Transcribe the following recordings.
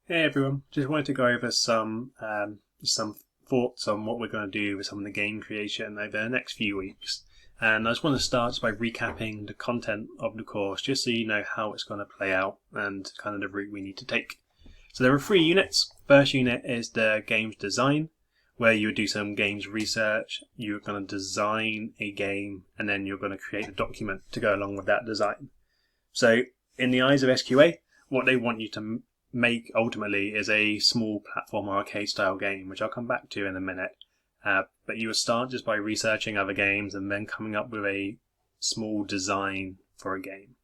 Hey everyone, just wanted to go over some thoughts on what we're going to do with some of the game creation over the next few weeks. And I just want to start just by recapping the content of the course, just so you know how it's going to play out and kind of the route we need to take. So there are 3 units. First unit is the games design, where you would do some games research, you're going to design a game, and then you're going to create a document to go along with that design. So in the eyes of SQA, what they want you to make ultimately is a small platform arcade style game, which I'll come back to in a minute. But you will start just by researching other games and then coming up with a small design for a game.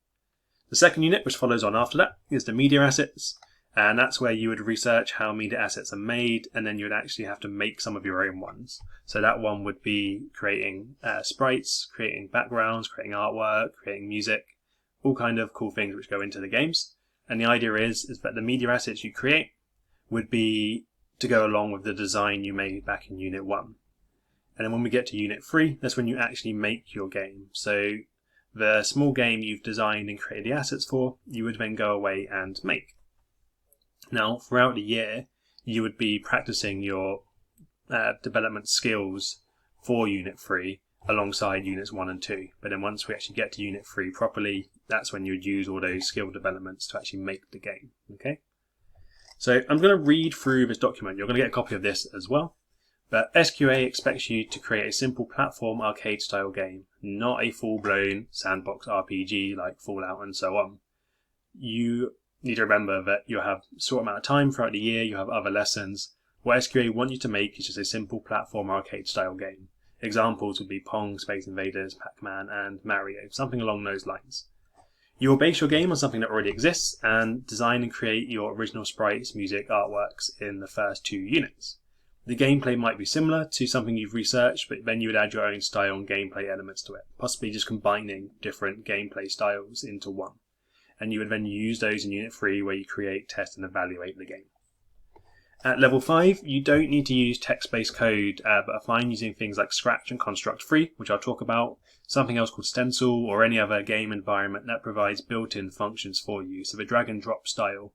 The second unit, which follows on after that, is the media assets, and that's where you would research how media assets are made, and then you would actually have to make some of your own ones. So that one would be creating sprites, creating backgrounds, creating artwork, creating music, all kind of cool things which go into the games. And the idea is that the media assets you create would be to go along with the design you made back in Unit 1. And then when we get to Unit 3, that's when you actually make your game. So the small game you've designed and created the assets for, you would then go away and make. Now, throughout the year, you would be practicing your development skills for Unit 3 alongside Units 1 and 2. But then once we actually get to Unit 3 properly, that's when you would use all those skill developments to actually make the game. Okay? So I'm going to read through this document. You're going to get a copy of this as well. But SQA expects you to create a simple platform arcade style game, not a full-blown sandbox RPG like Fallout and so on. You need to remember that you'll have a short amount of time throughout the year, you have other lessons. What SQA want you to make is just a simple platform arcade style game. Examples would be Pong, Space Invaders, Pac-Man and Mario, something along those lines. You will base your game on something that already exists and design and create your original sprites, music, artworks in the first 2 units. The gameplay might be similar to something you've researched, but then you would add your own style and gameplay elements to it, possibly just combining different gameplay styles into one. And you would then use those in Unit 3 where you create, test and evaluate the game. At level 5, you don't need to use text-based code, but are fine using things like Scratch and Construct Free, which I'll talk about, something else called Stencil, or any other game environment that provides built-in functions for you, so the drag and drop style,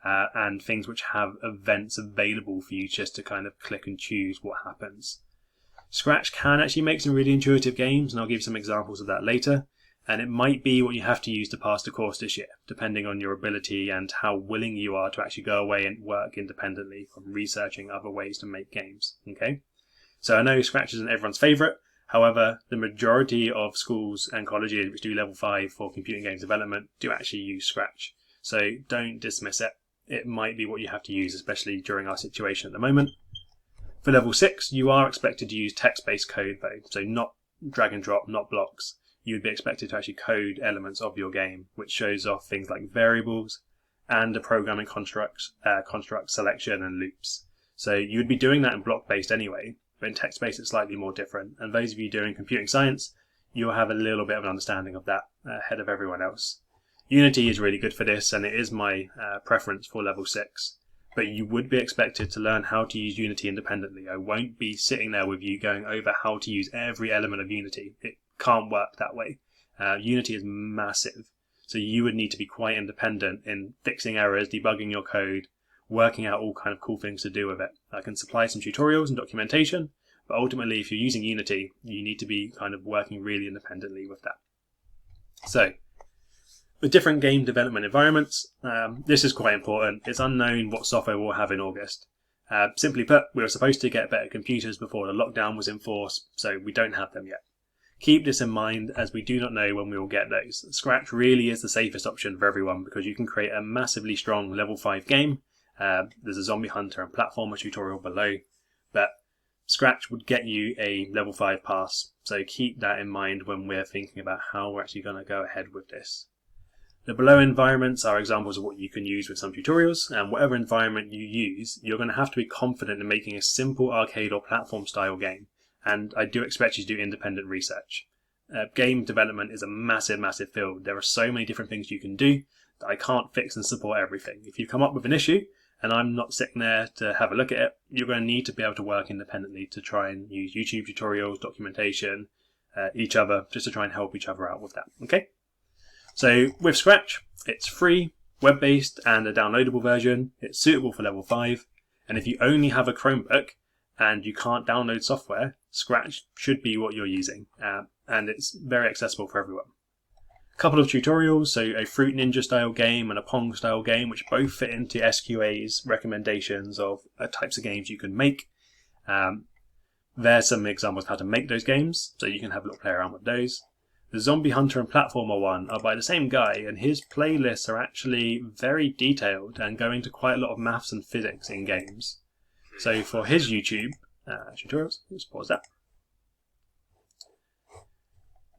and things which have events available for you just to kind of click and choose what happens. Scratch can actually make some really intuitive games, and I'll give you some examples of that later. And it might be what you have to use to pass the course this year, depending on your ability and how willing you are to actually go away and work independently from researching other ways to make games. Okay, so I know Scratch isn't everyone's favourite. However, the majority of schools and colleges which do level 5 for computing games development do actually use Scratch. So don't dismiss it. It might be what you have to use, especially during our situation at the moment. For level 6, you are expected to use text-based code though, so not drag and drop, not blocks. You would be expected to actually code elements of your game, which shows off things like variables and the programming construct selection and loops. So you would be doing that in block-based anyway, but in text-based it's slightly more different. And those of you doing computing science, you'll have a little bit of an understanding of that ahead of everyone else. Unity is really good for this, and it is my preference for level 6. But you would be expected to learn how to use Unity independently. I won't be sitting there with you going over how to use every element of Unity. It can't work that way. Unity is massive, so you would need to be quite independent in fixing errors, debugging your code, working out all kind of cool things to do with it. I can supply some tutorials and documentation, but ultimately if you're using Unity, you need to be kind of working really independently with that. So, with different game development environments, this is quite important. It's unknown what software we'll have in August. Simply put, we were supposed to get better computers before the lockdown was in force, so we don't have them yet. Keep this in mind as we do not know when we will get those. Scratch really is the safest option for everyone because you can create a massively strong level 5 game. There's a Zombie Hunter and platformer tutorial below, but Scratch would get you a level 5 pass, so keep that in mind when we're thinking about how we're actually going to go ahead with this. The below environments are examples of what you can use with some tutorials, and whatever environment you use, you're going to have to be confident in making a simple arcade or platform style game. And I do expect you to do independent research. Game development is a massive, massive field. There are so many different things you can do that I can't fix and support everything. If you come up with an issue and I'm not sitting there to have a look at it, you're going to need to be able to work independently to try and use YouTube tutorials, documentation, each other, just to try and help each other out with that. Okay? So with Scratch, it's free. web-based and a downloadable version. It's suitable for level 5, and if you only have a Chromebook and you can't download software, Scratch should be what you're using, and it's very accessible for everyone. A couple of tutorials, so a Fruit Ninja style game and a Pong style game, which both fit into SQA's recommendations of types of games you can make. There's some examples of how to make those games, so you can have a little play around with those. The Zombie Hunter and Platformer one are by the same guy, and his playlists are actually very detailed and go into quite a lot of maths and physics in games. So for his YouTube tutorials, let's pause that.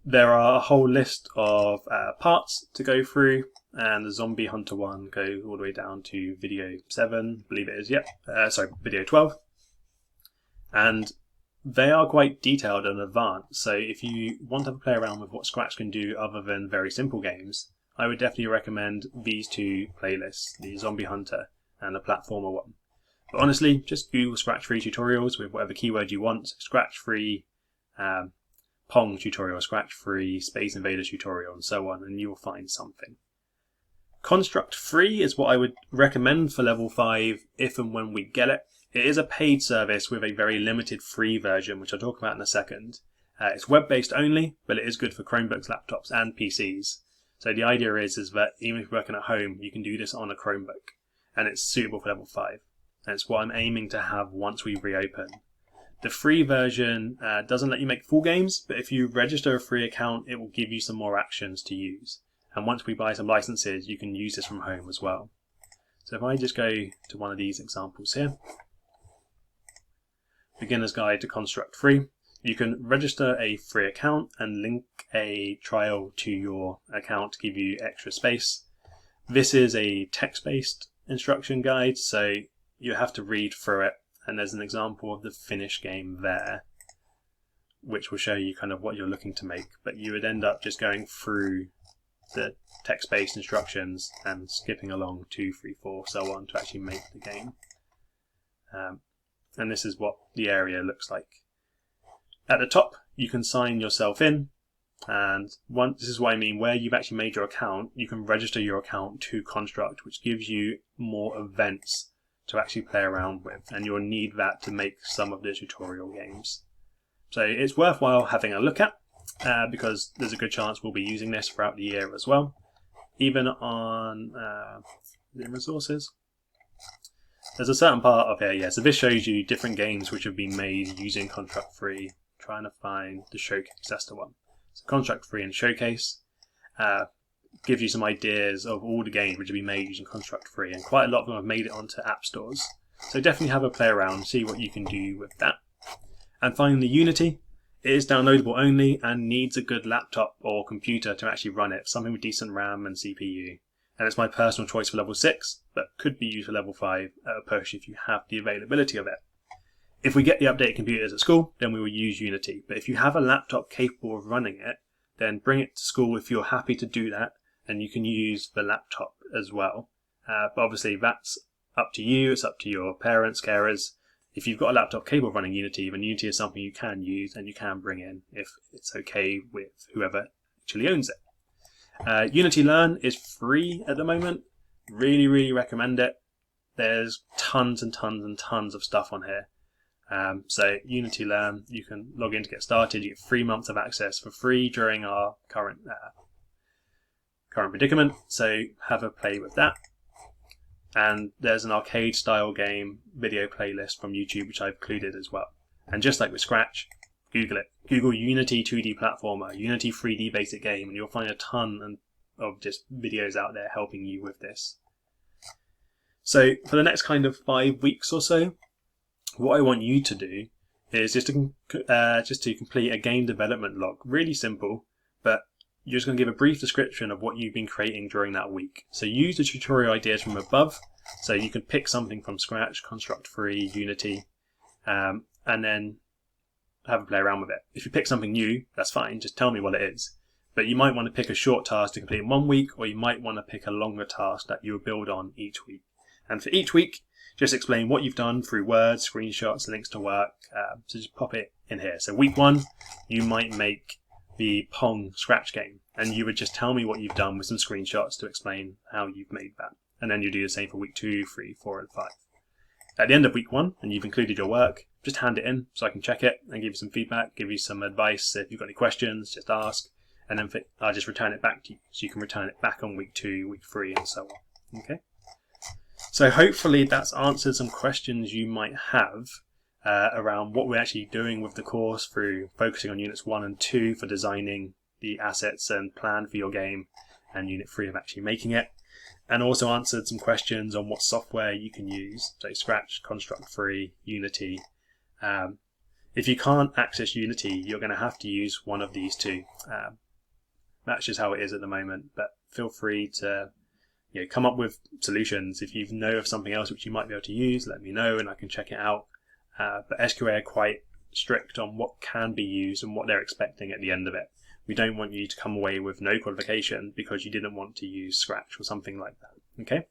There are a whole list of parts to go through, and the Zombie Hunter one goes all the way down to video 7, I believe it is, video 12. And they are quite detailed and advanced, so if you want to play around with what Scratch can do other than very simple games, I would definitely recommend these two playlists, the Zombie Hunter and the Platformer one. But honestly, just Google Scratch free tutorials with whatever keyword you want, Scratch free Pong tutorial, Scratch free Space Invaders tutorial, and so on, and you will find something. Construct Free is what I would recommend for level 5 if and when we get it. It is a paid service with a very limited free version, which I'll talk about in a second. It's web-based only, but it is good for Chromebooks, laptops, and PCs. So the idea is that even if you're working at home, you can do this on a Chromebook, and it's suitable for level 5. And it's what I'm aiming to have once we reopen. The free version doesn't let you make full games, but if you register a free account, it will give you some more actions to use. And once we buy some licenses, you can use this from home as well. So if I just go to one of these examples here, Beginner's Guide to Construct Free, you can register a free account and link a trial to your account to give you extra space. This is a text-based instruction guide, so you have to read through it, and there's an example of the finished game there, which will show you kind of what you're looking to make, but you would end up just going through the text-based instructions and skipping along 2, 3, 4, so on to actually make the game. And this is what the area looks like. At the top, you can sign yourself in, and this is what I mean, where you've actually made your account, you can register your account to Construct, which gives you more events to actually play around with, and you'll need that to make some of the tutorial games. So it's worthwhile having a look at, because there's a good chance we'll be using this throughout the year as well. Even on the resources, there's a certain part of here, so this shows you different games which have been made using Construct Free. Trying to find the Showcase, that's the one. So Construct Free and Showcase gives you some ideas of all the games which have been made using Construct Free, and quite a lot of them have made it onto app stores. So definitely have a play around, see what you can do with that. And finally, Unity. It is downloadable only and needs a good laptop or computer to actually run it, something with decent RAM and CPU. And it's my personal choice for level 6, but could be used for level 5 at a push if you have the availability of it. If we get the updated computers at school, then we will use Unity. But if you have a laptop capable of running it, then bring it to school if you're happy to do that, and you can use the laptop as well. But obviously that's up to you, it's up to your parents, carers. If you've got a laptop capable of running Unity, then Unity is something you can use and you can bring in if it's okay with whoever actually owns it. Unity Learn is free at the moment. Really, really recommend it. There's tons and tons and tons of stuff on here. So Unity Learn, you can log in to get started. You get 3 months of access for free during our current predicament. So have a play with that. And there's an arcade style game video playlist from YouTube which I've included as well. And just like with Scratch, Google it. Google Unity 2D platformer, Unity 3D basic game, and you'll find a ton of just videos out there helping you with this. So for the next kind of 5 weeks or so, what I want you to do is just to complete a game development log. Really simple, but you're just going to give a brief description of what you've been creating during that week. So use the tutorial ideas from above. So you can pick something from Scratch, Construct Free, Unity, and then have a play around with it. If you pick something new, that's fine, just tell me what it is. But you might want to pick a short task to complete in 1 week, or you might want to pick a longer task that you'll build on each week. And for each week, just explain what you've done through words, screenshots, links to work. So just pop it in here. So week 1, you might make the Pong Scratch game, and you would just tell me what you've done with some screenshots to explain how you've made that. And then you do the same for week 2, 3, 4, and 5. At the end of week 1, and you've included your work, just hand it in so I can check it and give you some feedback, give you some advice. If you've got any questions, just ask, and then I'll just return it back to you, so you can return it back on week 2, week 3, and so on. Okay. So hopefully that's answered some questions you might have around what we're actually doing with the course through focusing on units 1 and 2 for designing the assets and plan for your game, and unit 3 of actually making it, and also answered some questions on what software you can use, so Scratch, Construct Free, Unity. If you can't access Unity, you're going to have to use one of these two. That's just how it is at the moment, but feel free to come up with solutions. If you know of something else which you might be able to use, let me know and I can check it out. But SQA are quite strict on what can be used and what they're expecting at the end of it. We don't want you to come away with no qualification because you didn't want to use Scratch or something like that. Okay?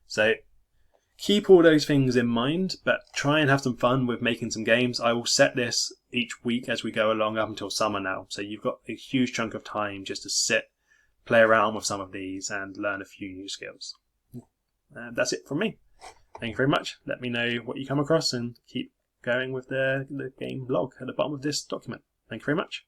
So keep all those things in mind, but try and have some fun with making some games. I will set this each week as we go along up until summer now. So you've got a huge chunk of time just to sit, play around with some of these and learn a few new skills. That's it from me. Thank you very much. Let me know what you come across and keep going with the game blog at the bottom of this document. Thank you very much.